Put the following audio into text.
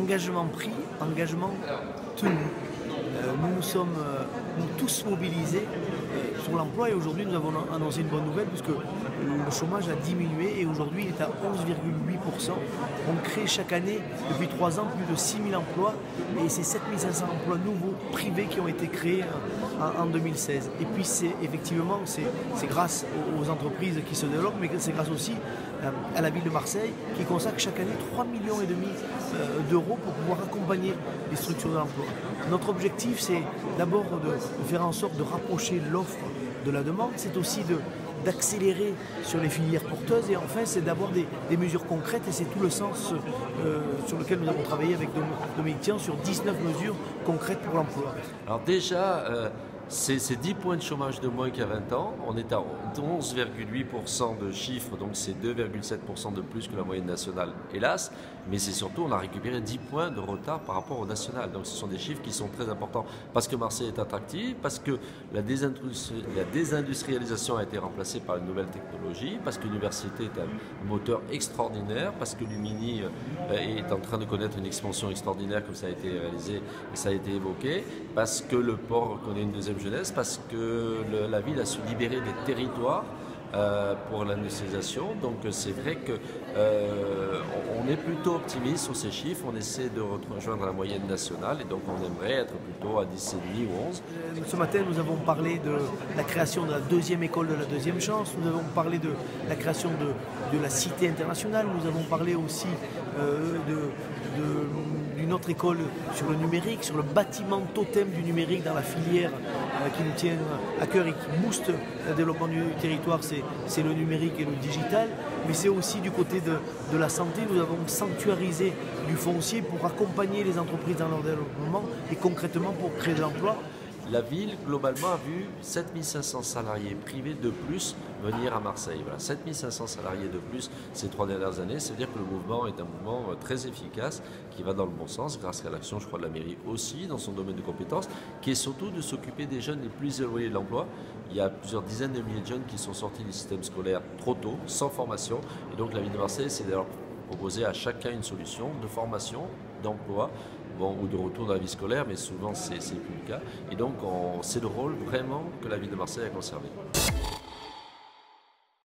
engagement pris, engagement tenu. Nous nous sommes tous mobilisés sur l'emploi et aujourd'hui nous avons annoncé une bonne nouvelle puisque le chômage a diminué et aujourd'hui il est à 11,8%. On crée chaque année depuis 3 ans plus de 6 000 emplois et c'est 7 500 emplois nouveaux privés qui ont été créés en 2016. Et puis effectivement c'est grâce aux entreprises qui se développent mais c'est grâce aussi à la ville de Marseille qui consacre chaque année 3,5 millions d'euros pour pouvoir accompagner les structures de l'emploi. Notre objectif c'est d'abord de faire en sorte de rapprocher l'offre de la demande, c'est aussi d'accélérer sur les filières porteuses et enfin c'est d'avoir des mesures concrètes et c'est tout le sens sur lequel nous avons travaillé avec Dominique Tian sur 19 mesures concrètes pour l'emploi. Alors déjà, c'est 10 points de chômage de moins qu'il y a 20 ans. On est à 11,8% de chiffres, donc c'est 2,7% de plus que la moyenne nationale, hélas. Mais c'est surtout, on a récupéré 10 points de retard par rapport au national. Donc ce sont des chiffres qui sont très importants parce que Marseille est attractive, parce que la désindustrialisation a été remplacée par une nouvelle technologie, parce que l'université est un moteur extraordinaire, parce que l'Umini est en train de connaître une expansion extraordinaire comme ça a été réalisé et ça a été évoqué, parce que le port connaît une deuxième jeunesse, parce que la ville a su libérer des territoires pour l'industrialisation. Donc c'est vrai qu'on est plutôt optimiste sur ces chiffres, on essaie de rejoindre la moyenne nationale et donc on aimerait être plutôt à 10,5 ou 11. Ce matin nous avons parlé de la création de la deuxième école de la deuxième chance, nous avons parlé de la création de la cité internationale, nous avons parlé aussi d'une autre école sur le numérique, sur le bâtiment totem du numérique dans la filière qui nous tient à cœur et qui booste le développement du territoire, c'est le numérique et le digital, mais c'est aussi du côté de la santé, nous avons sanctuarisé du foncier pour accompagner les entreprises dans leur développement et concrètement pour créer de l'emploi. La ville, globalement, a vu 7 500 salariés privés de plus venir à Marseille. Voilà, 7 500 salariés de plus ces 3 dernières années. Ça veut dire que le mouvement est un mouvement très efficace qui va dans le bon sens grâce à l'action, je crois, de la mairie aussi dans son domaine de compétences, qui est surtout de s'occuper des jeunes les plus éloignés de l'emploi. Il y a plusieurs dizaines de milliers de jeunes qui sont sortis du système scolaire trop tôt, sans formation. Et donc la ville de Marseille, c'est d'ailleurs proposer à chacun une solution de formation, d'emploi, ou de retour dans la vie scolaire, mais souvent c'est plus le cas. Et donc c'est le rôle vraiment que la ville de Marseille a conservé.